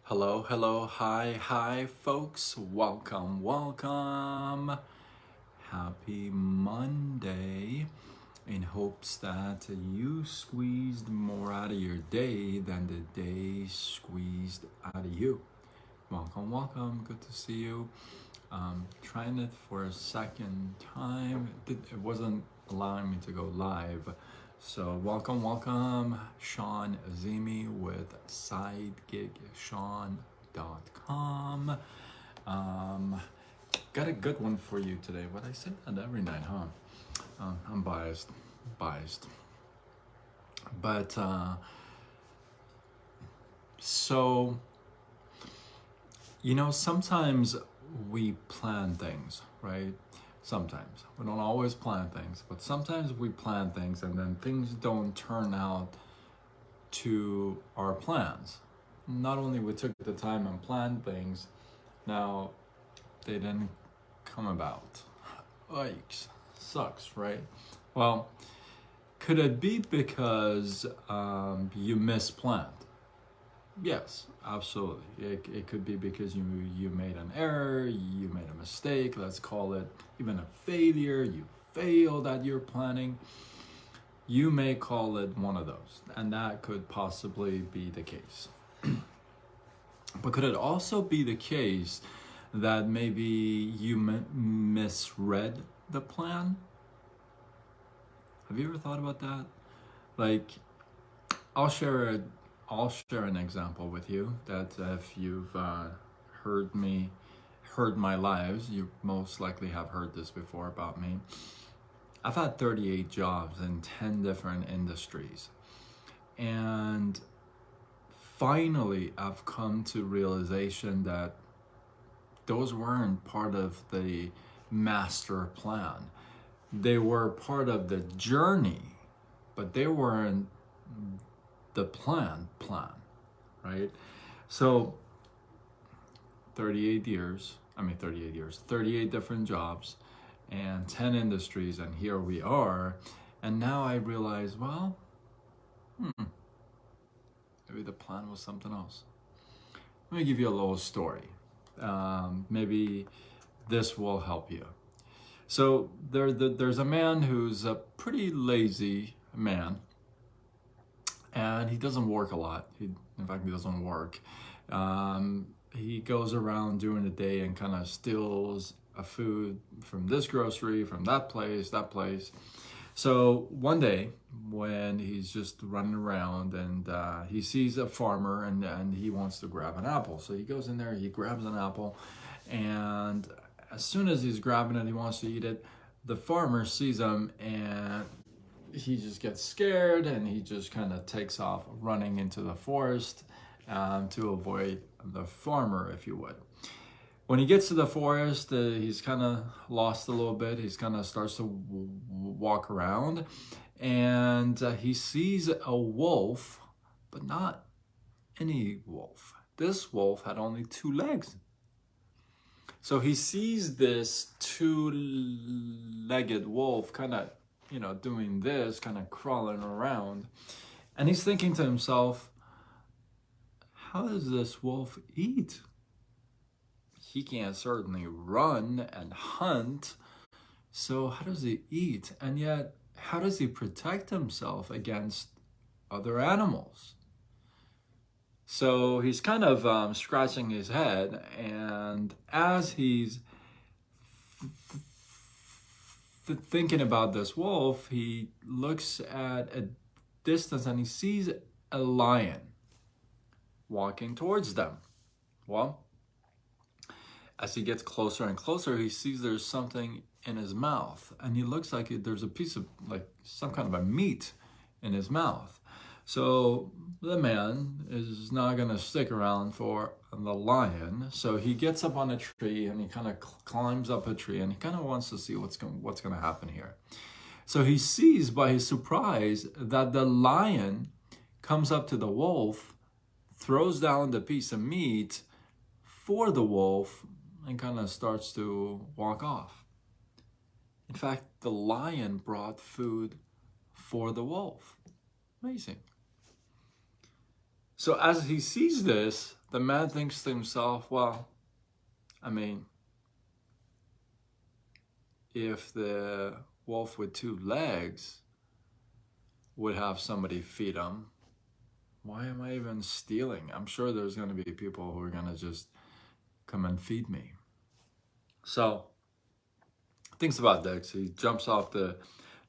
Hello, hello, hi, folks. Welcome. Happy Monday. In hopes that you squeezed more out of your day than the day squeezed out of you. Welcome. Good to see you. Trying it for a second time. It wasn't allowing me to go live. So welcome, Sean Azimi with SideGigSean.com. Got a good one for you today. But I say that every night, huh? I'm biased. But so sometimes we plan things, right? Sometimes. We don't always plan things, but sometimes we plan things and then things don't turn out to our plans. Not only we took the time and planned things, now they didn't come about. Yikes. Sucks, right? Well, could it be because you misplanned? Yes, absolutely. It could be because you made an error, you made a mistake, let's call it even a failure, you failed at your planning. You may call it one of those, and that could possibly be the case. But could it also be the case that maybe you misread the plan? Have you ever thought about that? Like, I'll share an example with you that if you've heard my lives, you most likely have heard this before about me. I've had 38 jobs in 10 different industries. And finally, I've come to realization that those weren't part of the master plan. They were part of the journey, but they weren't the plan, right? So 38 years, 38 different jobs and 10 industries, and here we are. And now I realize, well, maybe the plan was something else. Let me give you a little story. Maybe this will help you. So there's a man who's a pretty lazy man, and he doesn't work a lot. In fact, he doesn't work. He goes around during the day and kind of steals a food from this grocery, from that place. So one day when he's just running around and he sees a farmer and he wants to grab an apple. So he goes in there, he grabs an apple, and as soon as he's grabbing it, he wants to eat it. The farmer sees him and he just gets scared and he just kind of takes off running into the forest to avoid the farmer, if you would. When he gets to the forest, he's kind of lost a little bit. He's kind of starts to walk around, and he sees a wolf, but not any wolf. This wolf had only 2 legs. So he sees this 2-legged wolf kind of, doing this, kind of crawling around. And he's thinking to himself, how does this wolf eat? He can't certainly run and hunt. So how does he eat? And yet, how does he protect himself against other animals? So he's kind of scratching his head, and as he's thinking about this wolf, he looks at a distance and he sees a lion walking towards them. Well, as he gets closer and closer, he sees there's something in his mouth, and he looks like there's a piece of like some kind of a meat in his mouth. So the man is not going to stick around for the lion. So he gets up on a tree and he kind of climbs up a tree and he kind of wants to see what's going to happen here. So he sees by his surprise that the lion comes up to the wolf, throws down the piece of meat for the wolf, and kind of starts to walk off. In fact, the lion brought food for the wolf. Amazing. So as he sees this, the man thinks to himself, well, I mean, if the wolf with two legs would have somebody feed him, why am I even stealing? I'm sure there's going to be people who are going to just come and feed me. So thinks about this. He jumps off the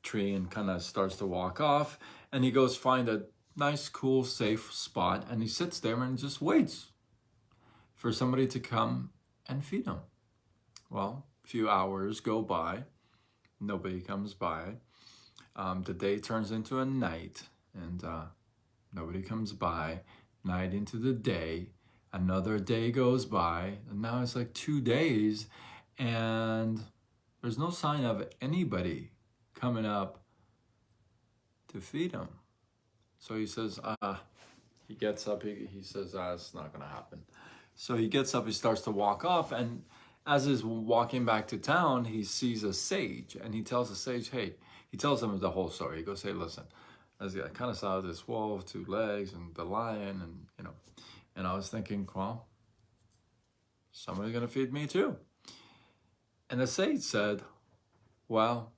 tree and kind of starts to walk off, and he goes find a nice, cool, safe spot, and he sits there and just waits for somebody to come and feed him. Well, a few hours go by, nobody comes by. The day turns into a night, and nobody comes by. Night into the day, another day goes by, and now it's like 2 days, and there's no sign of anybody coming up to feed him. So he says, he gets up, he says, it's not gonna happen. So he gets up, he starts to walk off, and as he's walking back to town, he sees a sage, and he tells the sage, hey, he tells him the whole story. He goes, hey, listen, I kind of saw this wolf, two legs, and the lion, and you know, and I was thinking, well, somebody's gonna feed me too. And the sage said, well,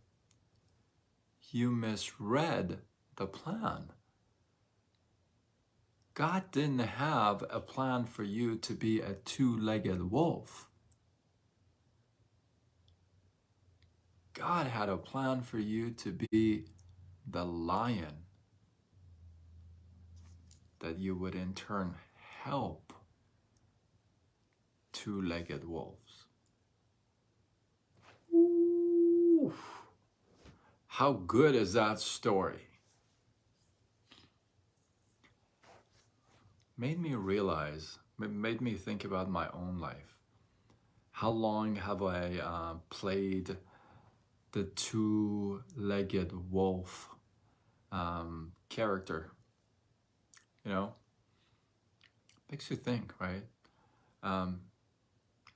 you misread the plan. God didn't have a plan for you to be a two-legged wolf. God had a plan for you to be the lion that you would in turn help two-legged wolves. Ooh. How good is that story? Made me realize, made me think about my own life. How long have I played the two-legged wolf character? You know, makes you think, right?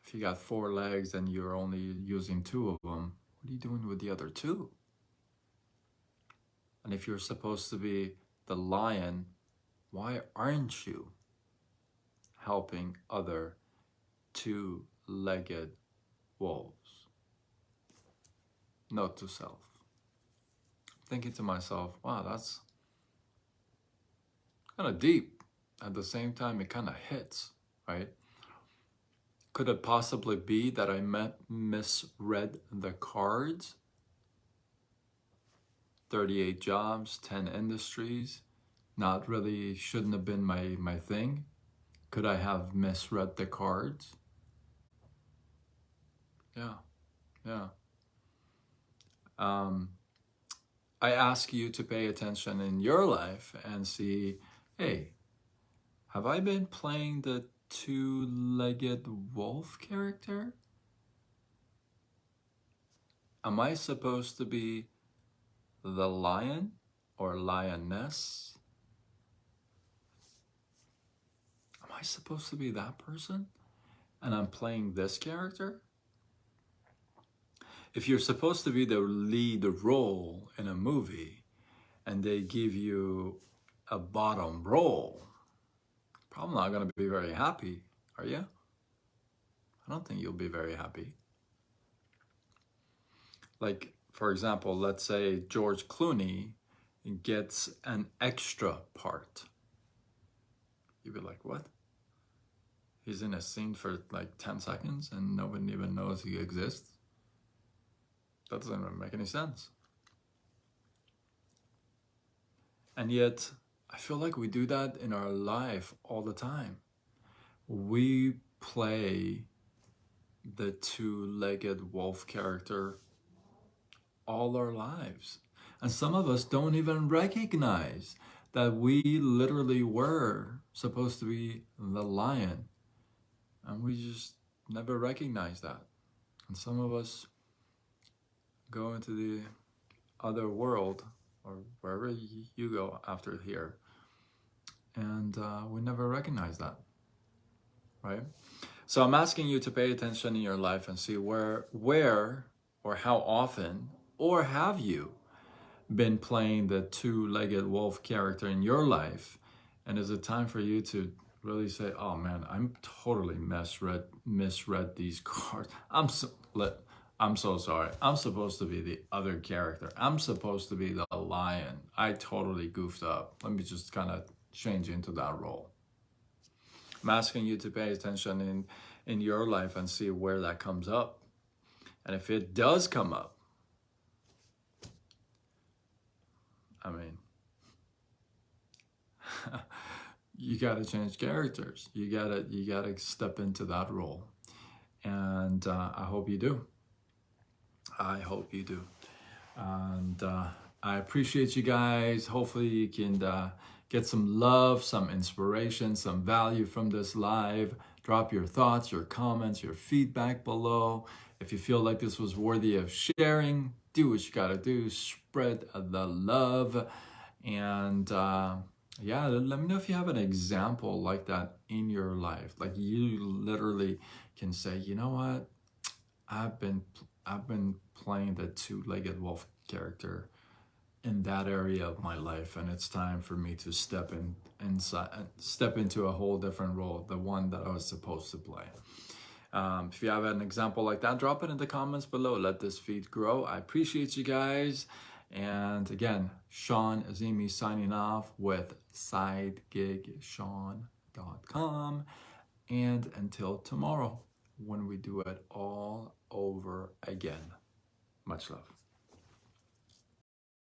If you got 4 legs and you're only using 2 of them, what are you doing with the other 2? And if you're supposed to be the lion, why aren't you helping other two-legged wolves? Note to self. Thinking to myself, wow, that's kind of deep. At the same time, it kind of hits, right? Could it possibly be that I misread the cards? 38 jobs, 10 industries, not really, shouldn't have been my thing. Could I have misread the cards? Yeah. I ask you to pay attention in your life and see, hey, have I been playing the two-legged wolf character? Am I supposed to be the lion or lioness? Am I supposed to be that person? And I'm playing this character? If you're supposed to be the lead role in a movie and they give you a bottom role, probably not going to be very happy, are you? I don't think you'll be very happy. Like, for example, let's say George Clooney gets an extra part. You'd be like, what? He's in a scene for like 10 seconds and nobody even knows he exists? That doesn't even make any sense. And yet, I feel like we do that in our life all the time. We play the two-legged wolf character all our lives. And some of us don't even recognize that we literally were supposed to be the lion. And we just never recognize that. And some of us go into the other world or wherever you go after here. And we never recognize that, right? So I'm asking you to pay attention in your life and see where or how often, or have you been playing the two-legged wolf character in your life? And is it time for you to really say, oh man, I'm totally misread these cards. I'm so sorry. I'm supposed to be the other character. I'm supposed to be the lion. I totally goofed up. Let me just kind of change into that role. I'm asking you to pay attention in your life and see where that comes up. And if it does come up, I mean, you got to change characters. You gotta step into that role. And I hope you do. I hope you do. And I appreciate you guys. Hopefully you can get some love, some inspiration, some value from this live. Drop your thoughts, your comments, your feedback below. If you feel like this was worthy of sharing, do what you gotta do. Spread the love. And yeah, let me know if you have an example like that in your life. Like you literally can say, you know what? I've been playing the two-legged wolf character in that area of my life, and it's time for me to step into a whole different role, the one that I was supposed to play. If you have an example like that, drop it in the comments below. Let this feed grow. I appreciate you guys. And again, Sean Azimi signing off with sidegigshawn.com. And until tomorrow, when we do it all over again. Much love.